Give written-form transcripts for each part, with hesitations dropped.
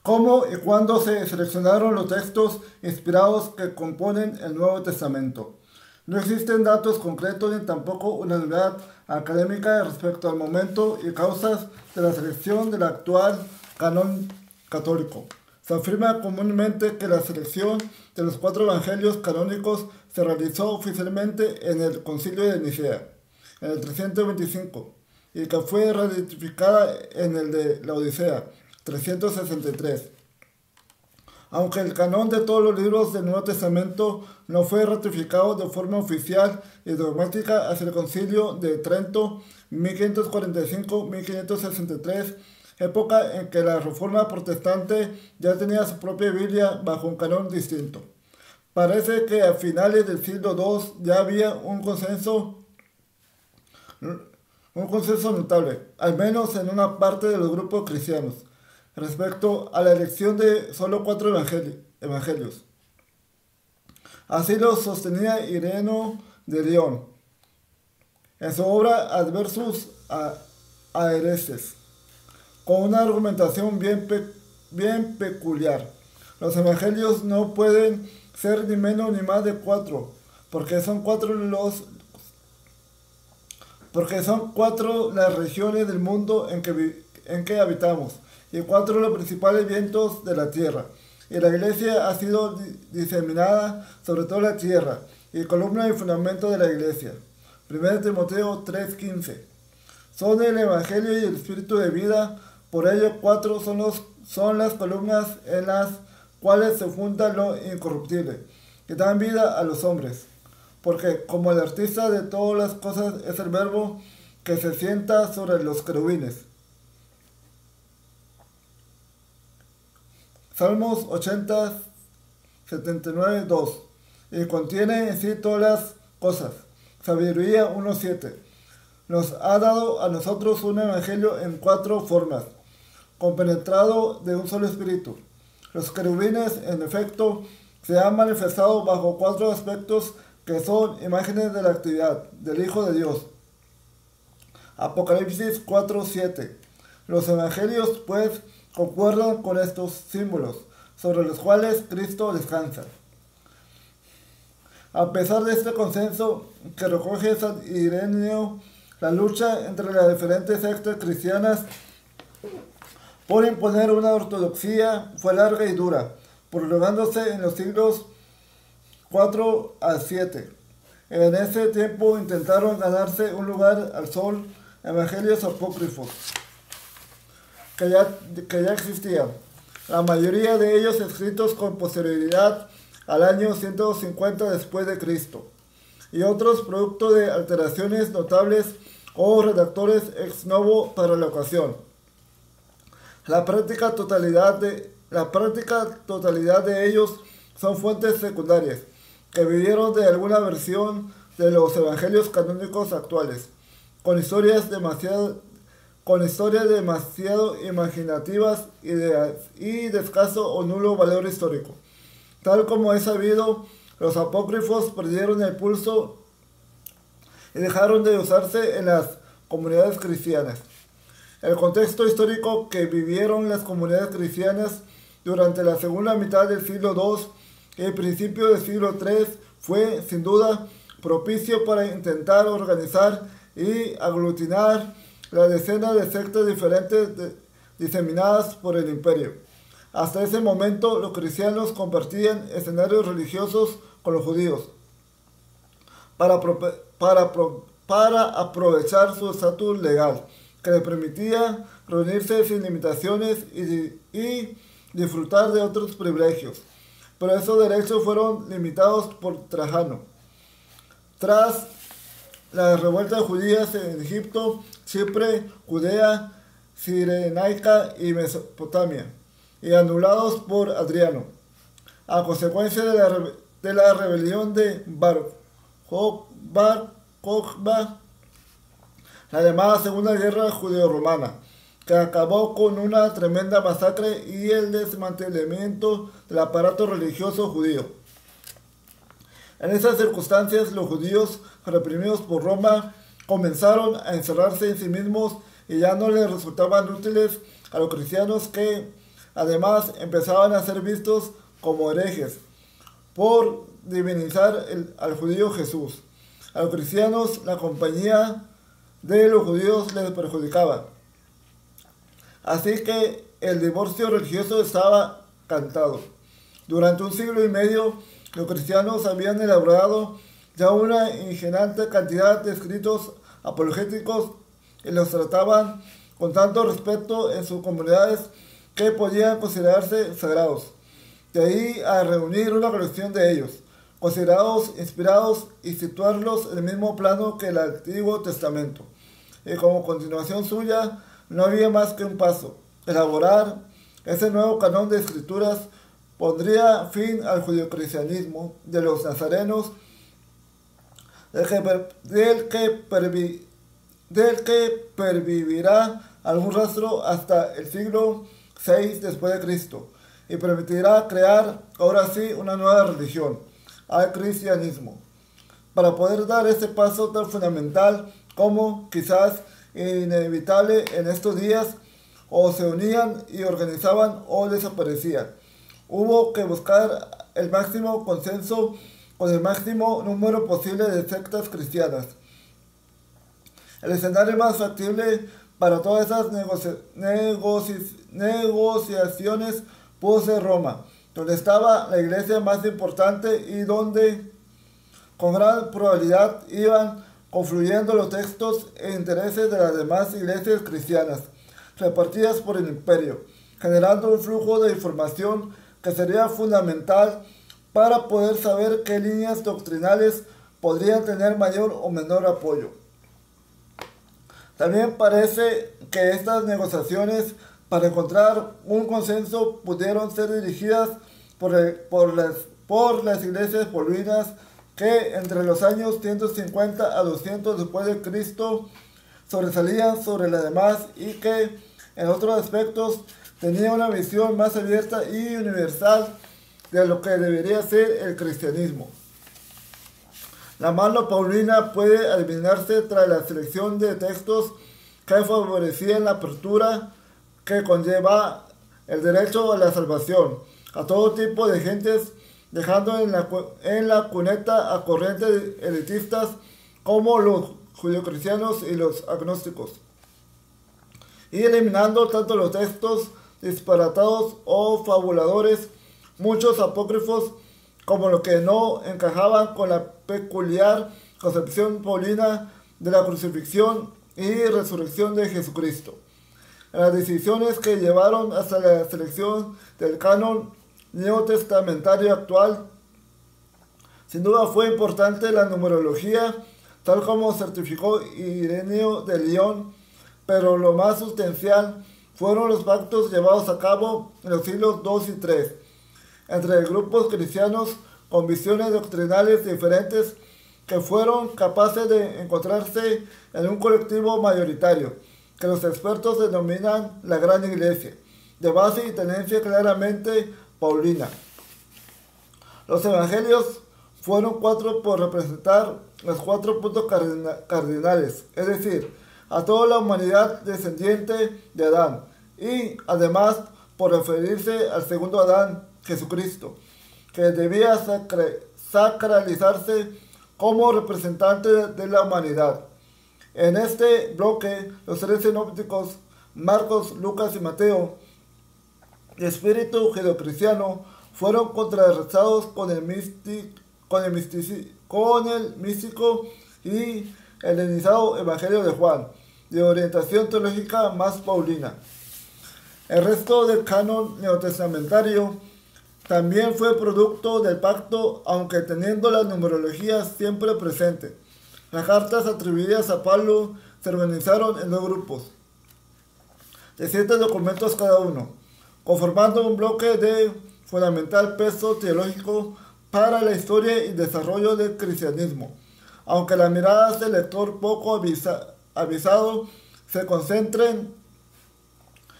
¿Cómo y cuándo se seleccionaron los textos inspirados que componen el Nuevo Testamento? No existen datos concretos ni tampoco unanimidad académica respecto al momento y causas de la selección del actual canon católico. Se afirma comúnmente que la selección de los 4 evangelios canónicos se realizó oficialmente en el Concilio de Nicea, en el 325, y que fue ratificada en el de la Odisea, 363. Aunque el canon de todos los libros del Nuevo Testamento no fue ratificado de forma oficial y dogmática hasta el Concilio de Trento, 1545-1563, época en que la Reforma Protestante ya tenía su propia Biblia bajo un canon distinto. Parece que a finales del siglo II ya había un consenso notable, al menos en una parte de los grupos cristianos, respecto a la elección de solo 4 evangelios. Así lo sostenía Ireneo de León en su obra Adversus a Hereses, con una argumentación bien peculiar. Los evangelios no pueden ser ni menos ni más de 4, porque son cuatro las regiones del mundo en que habitamos, y 4 los principales vientos de la tierra. Y la iglesia ha sido diseminada sobre toda la tierra, y columna y fundamento de la iglesia. 1 Timoteo 3:15. Son el evangelio y el espíritu de vida, por ello 4 son las columnas en las cuales se funda lo incorruptible, que dan vida a los hombres. Porque como el artista de todas las cosas es el verbo que se sienta sobre los querubines. Salmos 80, 79, 2. Y contiene en sí todas las cosas. Sabiduría 1:7. Nos ha dado a nosotros un evangelio en 4 formas, compenetrado de un solo espíritu. Los querubines, en efecto, se han manifestado bajo 4 aspectos que son imágenes de la actividad del Hijo de Dios. Apocalipsis 4:7. Los evangelios, pues, concuerdan con estos símbolos, sobre los cuales Cristo descansa. A pesar de este consenso que recoge San Ireneo, la lucha entre las diferentes sectas cristianas por imponer una ortodoxia fue larga y dura, prolongándose en los siglos 4 al 7. En ese tiempo intentaron ganarse un lugar al sol evangelios apócrifos que ya existían, la mayoría de ellos escritos con posterioridad al año 150 después de Cristo, y otros producto de alteraciones notables o redactores ex novo para la ocasión. La práctica totalidad de ellos son fuentes secundarias, que vivieron de alguna versión de los evangelios canónicos actuales, con historias demasiado imaginativas y de escaso o nulo valor histórico. Tal como es sabido, los apócrifos perdieron el pulso y dejaron de usarse en las comunidades cristianas. El contexto histórico que vivieron las comunidades cristianas durante la segunda mitad del siglo II y el principio del siglo III fue, sin duda, propicio para intentar organizar y aglutinar la decena de sectas diferentes diseminadas por el imperio. Hasta ese momento, los cristianos compartían escenarios religiosos con los judíos para aprovechar su estatus legal, que les permitía reunirse sin limitaciones y disfrutar de otros privilegios. Pero esos derechos fueron limitados por Trajano. Tras las revueltas judías en Egipto, Chipre, Judea, Cirenaica y Mesopotamia, y anulados por Adriano, a consecuencia de la rebelión de Bar Kokhba, la llamada Segunda Guerra Judeo-Romana, que acabó con una tremenda masacre y el desmantelamiento del aparato religioso judío. En esas circunstancias, los judíos, reprimidos por Roma, comenzaron a encerrarse en sí mismos y ya no les resultaban útiles a los cristianos que, Además, empezaban a ser vistos como herejes por divinizar al judío Jesús. A los cristianos la compañía de los judíos les perjudicaba. Así que el divorcio religioso estaba cantado. Durante un siglo y medio, los cristianos habían elaborado ya una ingente cantidad de escritos apologéticos y los trataban con tanto respeto en sus comunidades que podían considerarse sagrados. De ahí a reunir una colección de ellos, considerados inspirados, y situarlos en el mismo plano que el Antiguo Testamento. Y como continuación suya, no había más que un paso: elaborar ese nuevo canon de escrituras pondría fin al judeocristianismo de los nazarenos, del que pervivirá algún rastro hasta el siglo VI después de Cristo, y permitirá crear ahora sí una nueva religión, al cristianismo. Para poder dar este paso tan fundamental como quizás inevitable en estos días, o se unían y organizaban o desaparecían. Hubo que buscar el máximo consenso con el máximo número posible de sectas cristianas. El escenario más factible para todas esas negociaciones pudo ser Roma, donde estaba la iglesia más importante y donde con gran probabilidad iban confluyendo los textos e intereses de las demás iglesias cristianas repartidas por el imperio, generando un flujo de información que sería fundamental para poder saber qué líneas doctrinales podrían tener mayor o menor apoyo. También parece que estas negociaciones para encontrar un consenso pudieron ser dirigidas por las iglesias paulinas, que entre los años 150 a 200 después de Cristo sobresalían sobre las demás y que en otros aspectos tenían una visión más abierta y universal de lo que debería ser el cristianismo. La mano paulina puede adivinarse tras la selección de textos que favorecían la apertura que conlleva el derecho a la salvación a todo tipo de gentes, dejando en la cuneta a corrientes elitistas como los judeocristianos y los agnósticos, y eliminando tanto los textos disparatados o fabuladores, muchos apócrifos, como los que no encajaban con la peculiar concepción paulina de la crucifixión y resurrección de Jesucristo. En las decisiones que llevaron hasta la selección del canon neotestamentario actual, sin duda fue importante la numerología, tal como certificó Ireneo de León, pero lo más sustancial fueron los pactos llevados a cabo en los siglos II y III, entre grupos cristianos con visiones doctrinales diferentes que fueron capaces de encontrarse en un colectivo mayoritario, que los expertos denominan la Gran Iglesia, de base y tendencia claramente paulina. Los evangelios fueron cuatro por representar los 4 puntos cardinales, es decir, a toda la humanidad descendiente de Adán, y además por referirse al segundo Adán, Jesucristo, que debía sacralizarse como representante de la humanidad. En este bloque, los 3 sinópticos, Marcos, Lucas y Mateo, de espíritu judeocristiano, fueron contrarrestados con el místico y helenizado Evangelio de Juan, de orientación teológica más paulina. El resto del canon neotestamentario también fue producto del pacto, aunque teniendo la numerología siempre presente. Las cartas atribuidas a Pablo se organizaron en 2 grupos, de 7 documentos cada uno, conformando un bloque de fundamental peso teológico para la historia y desarrollo del cristianismo, aunque las miradas del lector poco avisado se concentren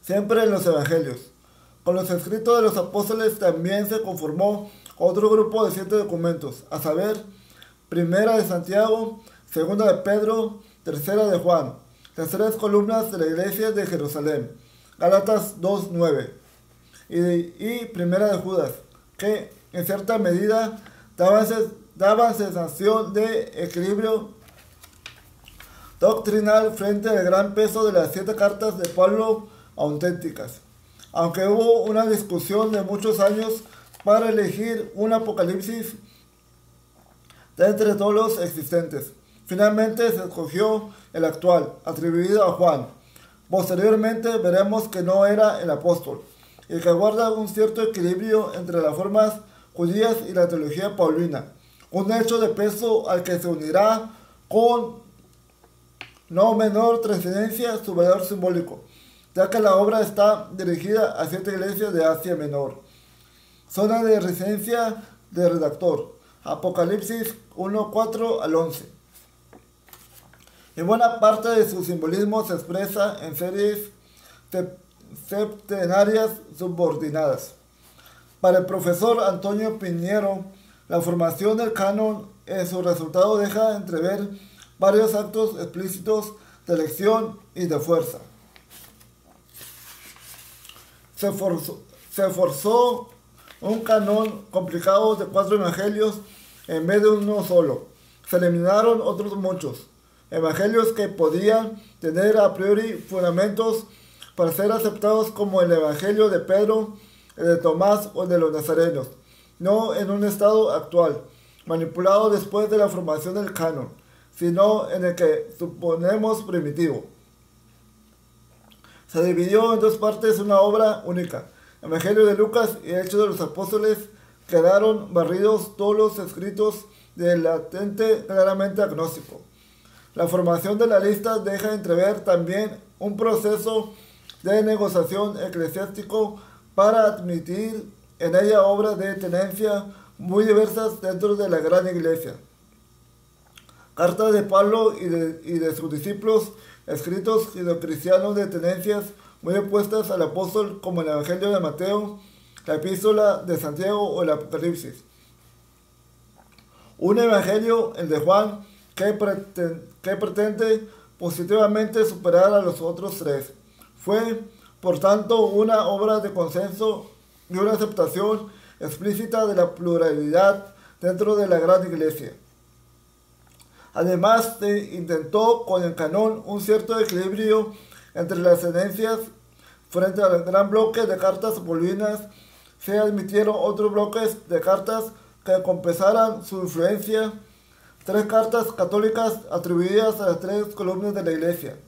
siempre en los evangelios. Con los escritos de los apóstoles también se conformó otro grupo de 7 documentos, a saber, Primera de Santiago, Segunda de Pedro, Tercera de Juan, las 3 columnas de la iglesia de Jerusalén, Gálatas 2:9. y Primera de Judas, que en cierta medida daban sensación de equilibrio doctrinal frente al gran peso de las 7 cartas de Pablo auténticas. Aunque hubo una discusión de muchos años para elegir un Apocalipsis de entre todos los existentes, finalmente se escogió el actual, atribuido a Juan. Posteriormente veremos que no era el apóstol, y que guarda un cierto equilibrio entre las formas judías y la teología paulina, un hecho de peso al que se unirá con no menor trascendencia su valor simbólico, ya que la obra está dirigida a 7 iglesias de Asia Menor. Zona de residencia del redactor, Apocalipsis 1:4 al 11. Y buena parte de su simbolismo se expresa en series septenarias subordinadas. Para el profesor Antonio Piñero, la formación del canon en su resultado deja entrever varios actos explícitos de elección y de fuerza. Se forzó un canon complicado de 4 evangelios en vez de uno solo. Se eliminaron otros muchos evangelios que podían tener a priori fundamentos para ser aceptados, como el evangelio de Pedro, el de Tomás o el de los nazarenos, no en un estado actual, manipulado después de la formación del canon, sino en el que suponemos primitivo. Se dividió en 2 partes una obra única. Evangelio de Lucas y Hechos de los Apóstoles quedaron barridos todos los escritos del latente claramente agnóstico. La formación de la lista deja entrever también un proceso de negociación eclesiástico para admitir en ella obras de tenencia muy diversas dentro de la gran iglesia. Cartas de Pablo y de sus discípulos, escritos judeocristianos de tenencias muy opuestas al apóstol, como el Evangelio de Mateo, la Epístola de Santiago o el Apocalipsis. Un evangelio, el de Juan, que pretende positivamente superar a los otros 3. Fue, por tanto, una obra de consenso y una aceptación explícita de la pluralidad dentro de la gran iglesia. Además, se intentó con el canon un cierto equilibrio entre las herencias. Frente al gran bloque de cartas paulinas, se admitieron otros bloques de cartas que compensaran su influencia. 3 cartas católicas atribuidas a las 3 columnas de la iglesia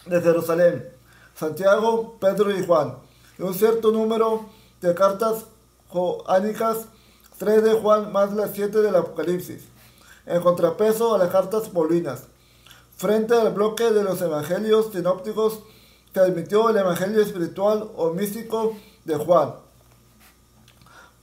de Jerusalén: Santiago, Pedro y Juan, y un cierto número de cartas joánicas, 3 de Juan más las 7 del Apocalipsis, en contrapeso a las cartas paulinas. Frente al bloque de los evangelios sinópticos, se admitió el evangelio espiritual o místico de Juan.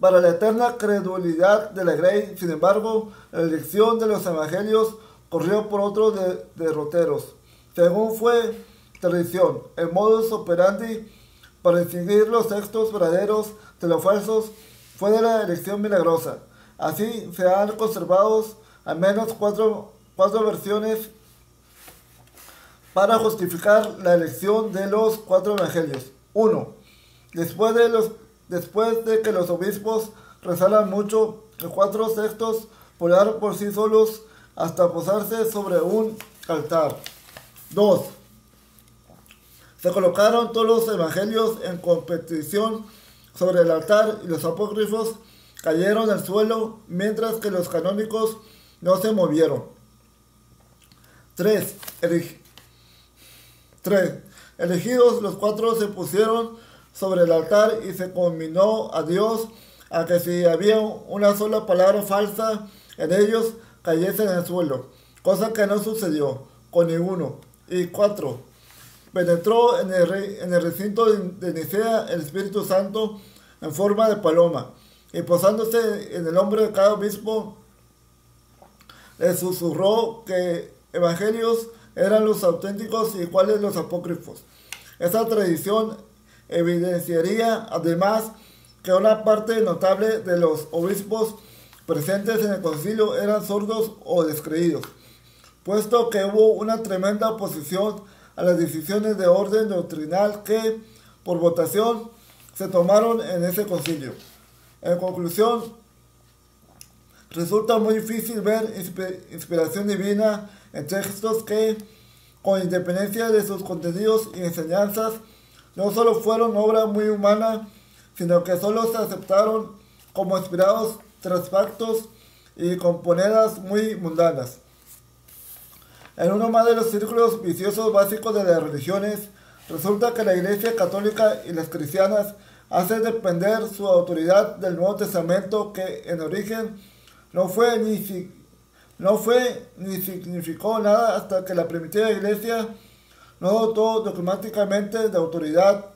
Para la eterna credulidad de la Grey, sin embargo, la elección de los evangelios corrió por otros derroteros. Según fue tradición, el modus operandi para distinguir los textos verdaderos de los falsos fue de la elección milagrosa. Así se han conservado al menos cuatro versiones para justificar la elección de los 4 evangelios. 1. Después de que los obispos rezaran mucho, los 4 textos volaron por sí solos hasta posarse sobre un altar. 2. Se colocaron todos los evangelios en competición sobre el altar y los apócrifos cayeron al suelo, mientras que los canónicos no se movieron. 3. Elegidos, los 4 se pusieron sobre el altar y se conminó a Dios a que si había una sola palabra falsa en ellos, cayesen en el suelo, cosa que no sucedió con ninguno. Y 4. Penetró en el recinto de Nicea el Espíritu Santo en forma de paloma, y posándose en el hombro de cada obispo, le susurró que evangelios eran los auténticos y cuáles los apócrifos. Esta tradición evidenciaría además que una parte notable de los obispos presentes en el concilio eran sordos o descreídos, puesto que hubo una tremenda oposición a las decisiones de orden doctrinal que, por votación, se tomaron en ese concilio. En conclusión, resulta muy difícil ver inspiración divina en textos que, con independencia de sus contenidos y enseñanzas, no solo fueron obra muy humana, sino que solo se aceptaron como inspirados tras factos y con ponedas muy mundanas. En uno más de los círculos viciosos básicos de las religiones, resulta que la Iglesia Católica y las cristianas hacen depender su autoridad del Nuevo Testamento, que en origen no fue ni significó nada hasta que la primitiva Iglesia no dotó dogmáticamente de autoridad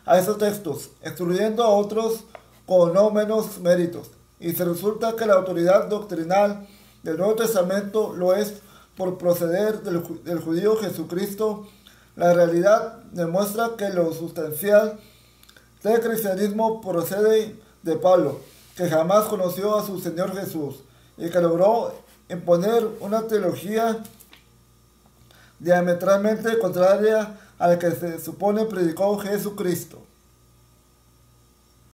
a esos textos, excluyendo a otros con no menos méritos. Y se resulta que la autoridad doctrinal del Nuevo Testamento lo es por proceder del judío Jesucristo. La realidad demuestra que lo sustancial del cristianismo procede de Pablo, que jamás conoció a su Señor Jesús y que logró imponer una teología diametralmente contraria a la que se supone predicó Jesucristo.